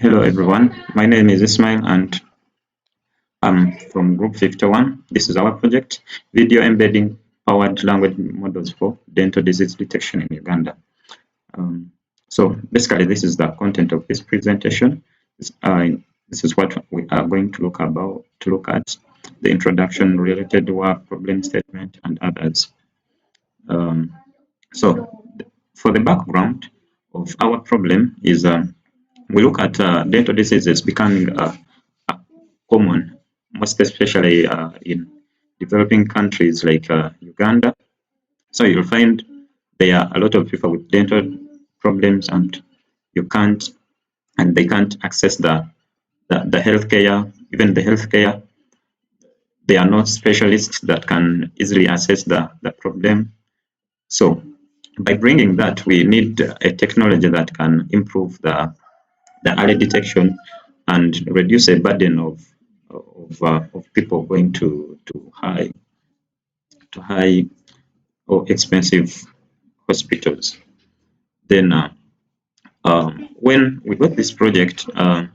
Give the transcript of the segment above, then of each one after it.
Hello everyone, my name is Ismail and I'm from Group 51. This is our project, Video Embedding Powered Language Models for Dental Disease Detection in Uganda. So basically this is the content of this presentation. This is what we are going to look at, the introduction, related work, problem statement, and others. So for the background of our problem is we look at dental diseases becoming common, most especially in developing countries like Uganda. So you'll find there are a lot of people with dental problems, and they can't access the healthcare, even the healthcare. There are no specialists that can easily assess the problem. So by bringing that, we need a technology that can improve the early detection and reduce a burden of people going to high or expensive hospitals. Then when we got this project, I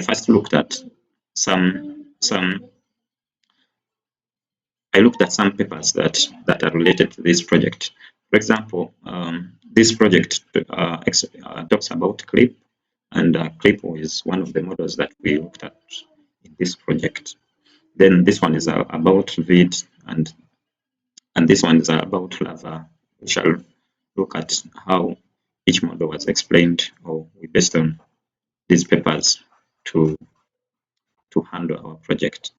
first looked at some papers that are related to this project. For example, this project talks about CLIP, and CLIP is one of the models that we looked at in this project. Then this one is about VID, and this one is about LAVA. We shall look at how each model was explained, or we based on these papers to handle our project.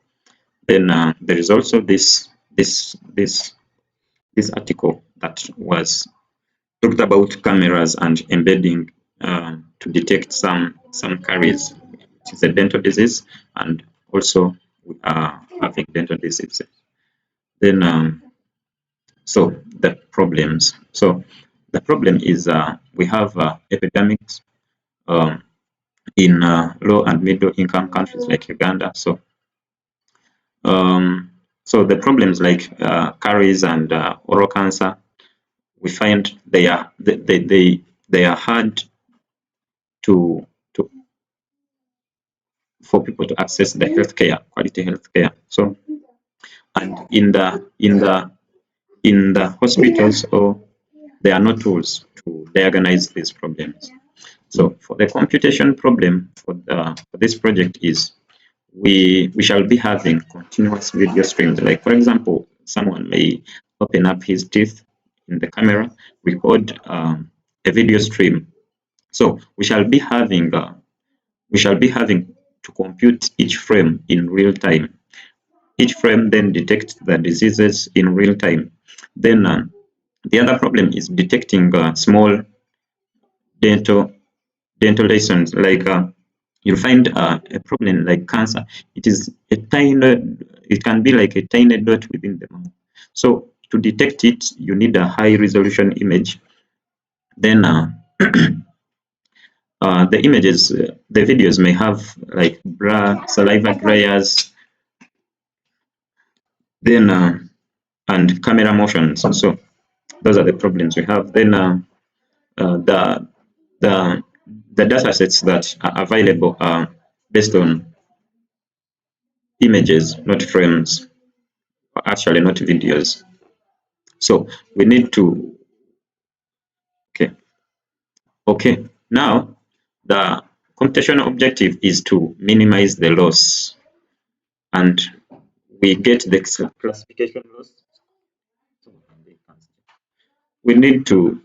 Then there is also this article that was talked about cameras and embedding to detect some caries, which is a dental disease, and also we are having dental diseases. Then so the problems. So the problem is we have epidemics in low and middle income countries like Uganda. So the problems like caries and oral cancer, we find they are hard for people to access the quality healthcare. So, and in the hospitals, there are no tools to diagnose these problems. So for the computation problem for this project is we shall be having continuous video streams. Like, for example, someone may open up his teeth in the camera, record a video stream. So we shall be having to compute each frame in real time. Each frame then detects the diseases in real time. Then the other problem is detecting small dental lesions. Like you'll find a problem like cancer. It can be like a tiny dot within the mouth. So to detect it, you need a high resolution image. Then the images, the videos may have like blur, saliva layers, then and camera motions. So those are the problems we have. Then the data sets that are available are based on images, not frames, actually not videos. So we need to okay. Now the computational objective is to minimize the loss, and we get the classification loss. We need to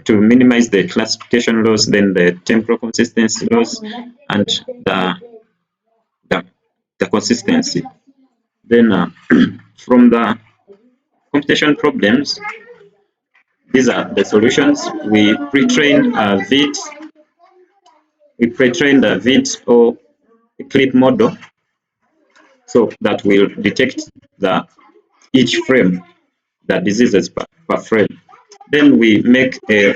minimize the classification loss, then the temporal consistency loss, and the consistency. Then from the computation problems, these are the solutions. We pre-train VIT. We pre-train the VIT or CLIP model, so that will detect each frame, the diseases per frame. Then we make a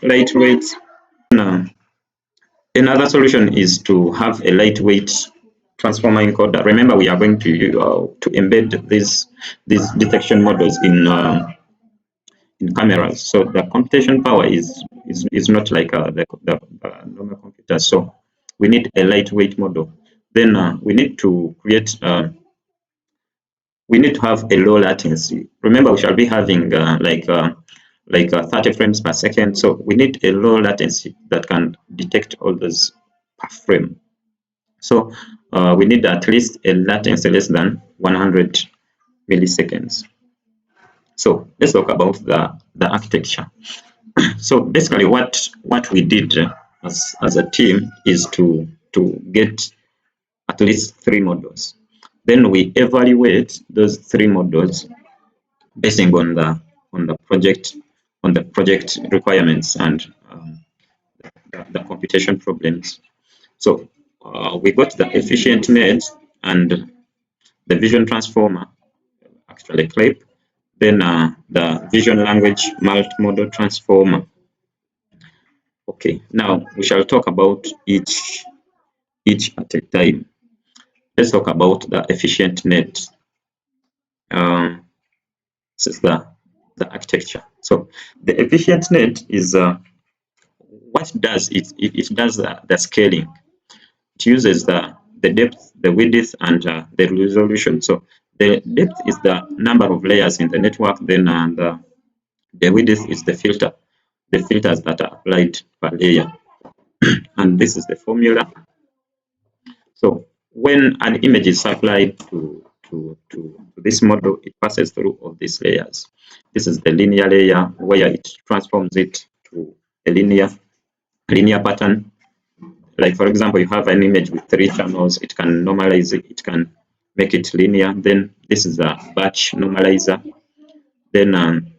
lightweight. Another solution is to have a lightweight transformer encoder. Remember, we are going to embed these detection models in cameras. So the computation power is not like the normal computer. So we need a lightweight model. Then we need to create we need to have a low latency. Remember, we shall be having like 30 frames per second. So we need a low latency that can detect all those per frame. So we need at least a latency less than 100 milliseconds. So let's talk about the architecture. So basically, what we did as a team is to get at least 3 models. Then we evaluate those 3 models basing on the project requirements and the computation problems. So we got the efficient net and the vision transformer, actually CLIP, then the vision language multimodal transformer. Okay, now we shall talk about each at a time. Let's talk about the efficient net. This is the architecture. So the efficient net is what does it does the scaling. It uses the depth, the width, and the resolution. So the depth is the number of layers in the network, then the width is the filters that are applied per layer. And this is the formula. So when an image is supplied to this model, it passes through all these layers. This is the linear layer where it transforms it to a linear pattern. Like for example, you have an image with 3 channels, it can normalize it, it can make it linear. Then this is the batch normalizer. Then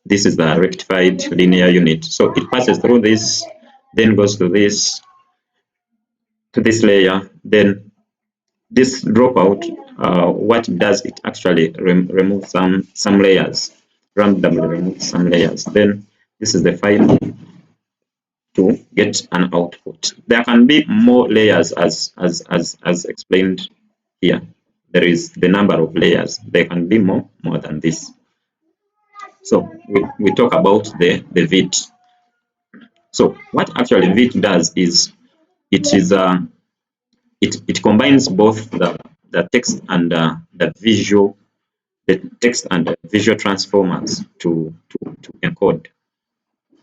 this is the rectified linear unit. So it passes through this, then goes to this layer, then this dropout, what does it actually remove some layers, randomly remove some layers. Then this is the final to get an output. There can be more layers as explained here. There is the number of layers. There can be more than this. So we talk about the VIT. So what actually VIT does is it is it combines both the text and the visual, the text and the visual transformers to encode.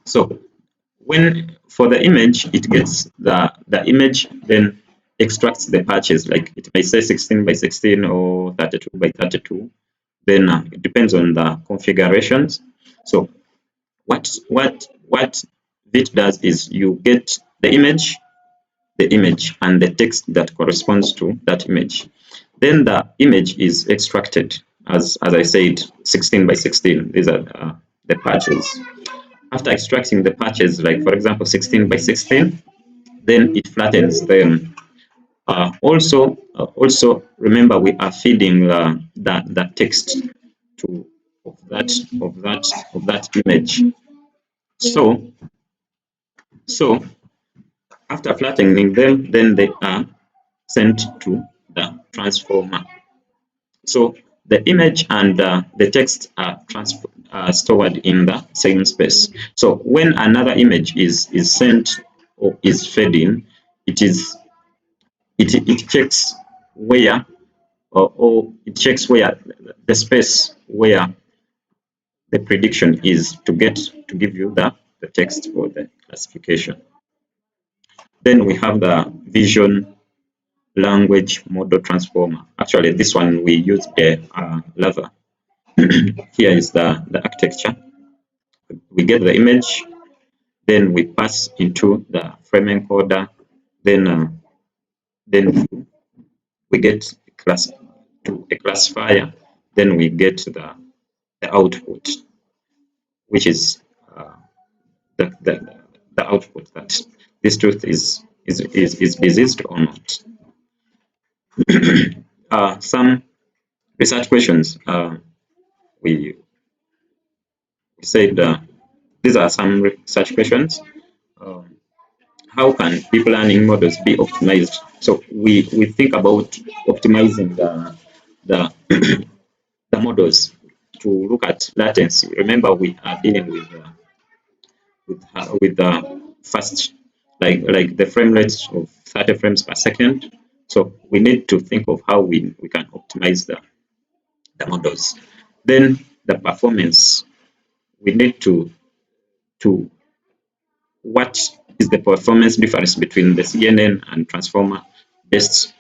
So when for the image, it gets the image, then extracts the patches, like it may say 16 by 16 or 32 by 32. Then it depends on the configurations. So what VIT does is you get the image and the text that corresponds to that image. Then the image is extracted, as I said, 16 by 16. These are the patches. After extracting the patches, like for example 16 by 16, then it flattens them. Also remember, we are feeding the text to of that image. So after flattening them, then they are sent to the transformer. So the image and the text are stored in the same space. So when another image is sent or is fed in, it checks where or it checks where the space where the prediction is to give you the text or the classification. Then we have the vision language model transformer. Actually, this one we use the Lava. Here is the architecture. We get the image, then we pass into the frame encoder, then we get a classifier, then we get the output, which is the output that this truth is diseased or not. Some research questions we said these are some research questions. How can deep learning models be optimized? So we think about optimizing the the models to look at latency. Remember, we are dealing with the fast, like the frame rates of 30 frames per second. So we need to think of how we can optimize the models. Then the performance, we need to what is the performance difference between the CNN and transformer based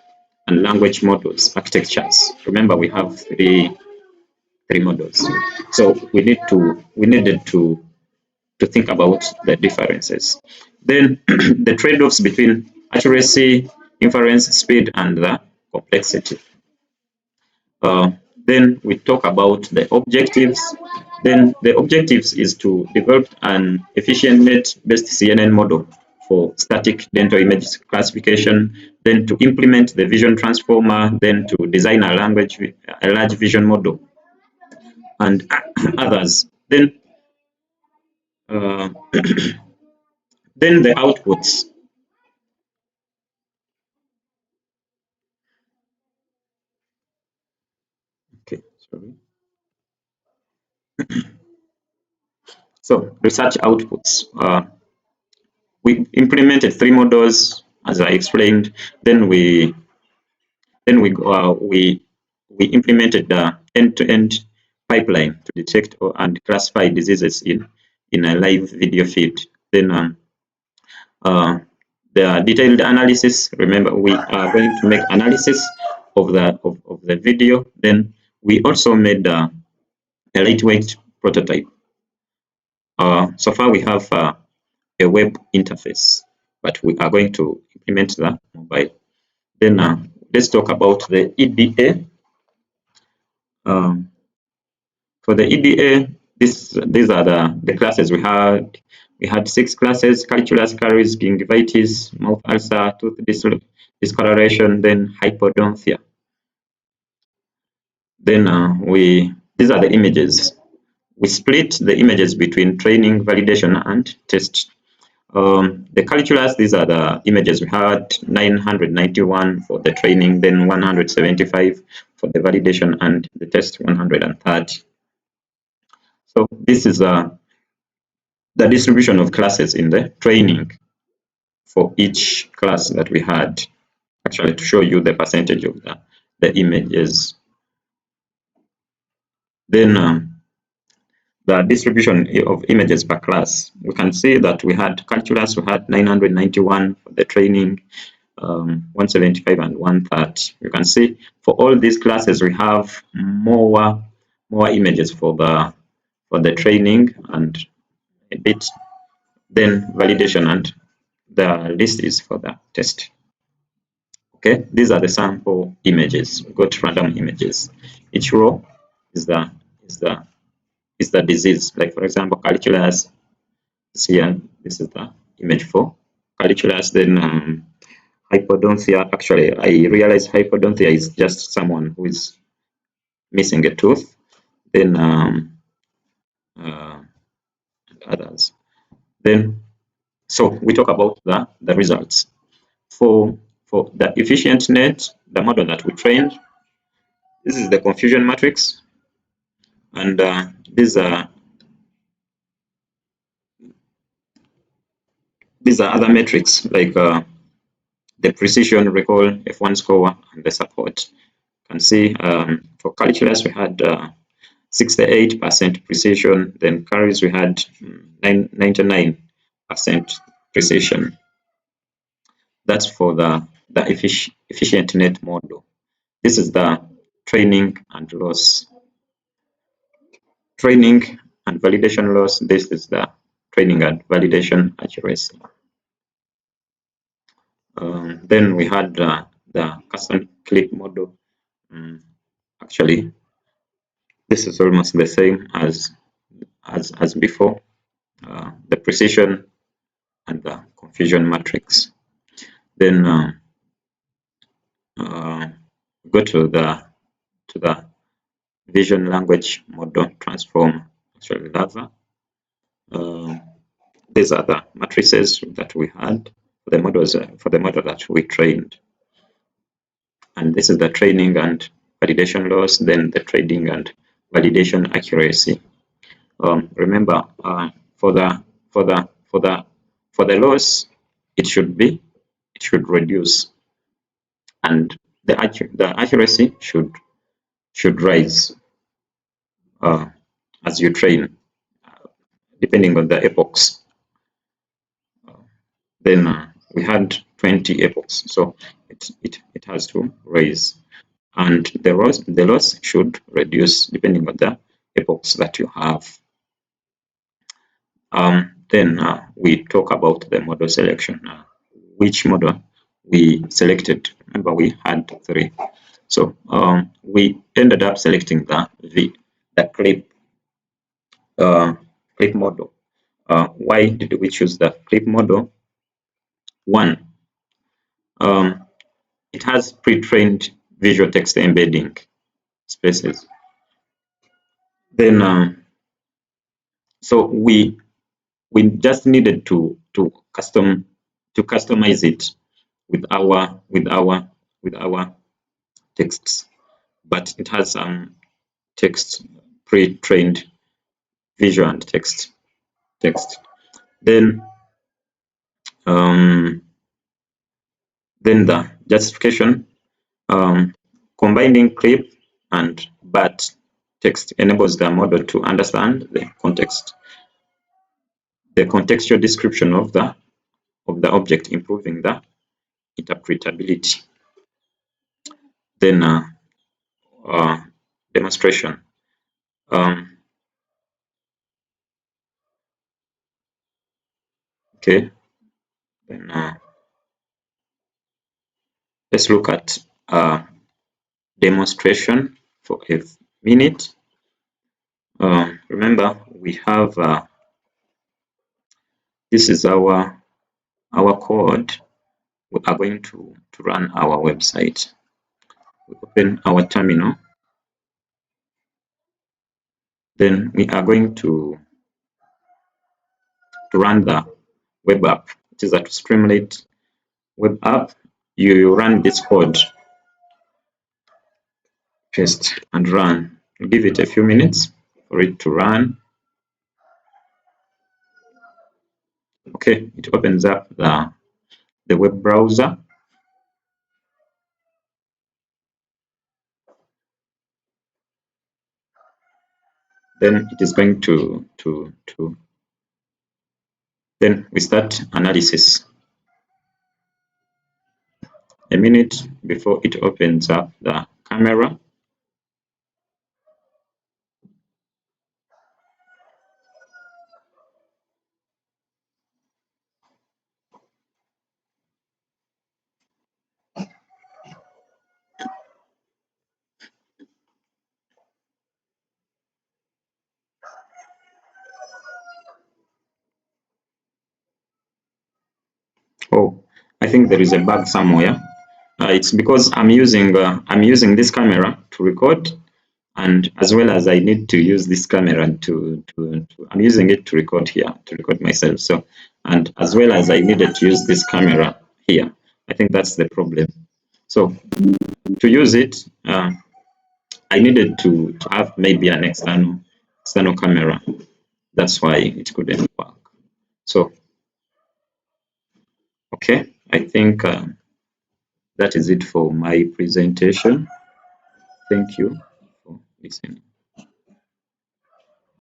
and language models architectures. Remember, we have three models, so we needed to think about the differences. Then the trade-offs between accuracy, inference speed, and the complexity. Then we talk about the objectives. Then the objectives is to develop an efficient net-based CNN model for static dental image classification, then to implement the vision transformer, then to design a large vision model, and others. Uh, then the outputs. Okay, sorry. So research outputs. We implemented three models, as I explained. Then we implemented the end-to-end pipeline to detect and classify diseases in a live video feed. Then the detailed analysis. Remember, we are going to make analysis of the video. Then we also made a lightweight prototype. So far, we have a web interface, but we are going to implement the mobile. Then let's talk about the EDA. Um, for the EDA, these are the classes we had. We had 6 classes: calculus, caries, gingivitis, mouth ulcer, tooth discoloration, then hypodontia. Then these are the images. We split the images between training, validation, and test. The calculus, these are the images we had: 991 for the training, then 175 for the validation, and the test 130. So this is the distribution of classes in the training for each class that we had, actually to show you the percentage of the images. Then the distribution of images per class, we can see that we had calculus, we had 991 for the training, 175 and 130. You can see for all these classes we have more images for the training and a bit then validation, and the list is for the test. Okay, these are the sample images. We got random images. Each row is the disease. Like for example, calculus. Here, this is the image for calculus. Then hypodontia. Actually, I realize hypodontia is just someone who is missing a tooth. Then others. Then so we talk about the results for the efficient net, the model that we trained. This is the confusion matrix, and these are other metrics like the precision, recall, F1 score, and the support. You can see for calculus we had 68% precision, then caries we had 99% precision. That's for the efficient net model. This is the training and loss. Training and validation loss. This is the training and validation accuracy. Then we had the custom clip model. Actually, this is almost the same as before. The precision and the confusion matrix. Then go to the vision language model transform. Actually, lava. These are the matrices that we had for the models for the model that we trained. And this is the training and validation loss, then the training and validation accuracy. Remember, for the loss, it should be it should reduce, and the accuracy should rise as you train, depending on the epochs. Then we had 20 epochs, so it has to raise, and the loss should reduce depending on the epochs that you have. Then we talk about the model selection. Which model we selected? Remember, we had 3. So we ended up selecting the clip model. Why did we choose the clip model? One, it has pre-trained visual text embedding spaces. Then, so we just needed to customize it with our texts, but it has some text pre-trained visual and text. Then the justification, combining clip and but text enables the model to understand the context, the contextual description of the object, improving the interpretability. Then demonstration. Okay, then let's look at demonstration for a minute. Remember, we have this is our code. We are going to run our website. We open our terminal. Then we are going to run the web app. It is a Streamlit web app. You run this code, paste and run. Give it a few minutes for it to run. Okay, it opens up the web browser. Then it is going to then we start analysis. A minute before it opens up the camera. Oh, I think there is a bug somewhere. It's because I'm using this camera to record, and as well as I need to use this camera to I'm using it to record here, to record myself. So, and as well as I needed to use this camera here. I think that's the problem. So to use it, I needed to have maybe an external camera. That's why it couldn't work. So, okay, I think that is it for my presentation. Thank you for listening.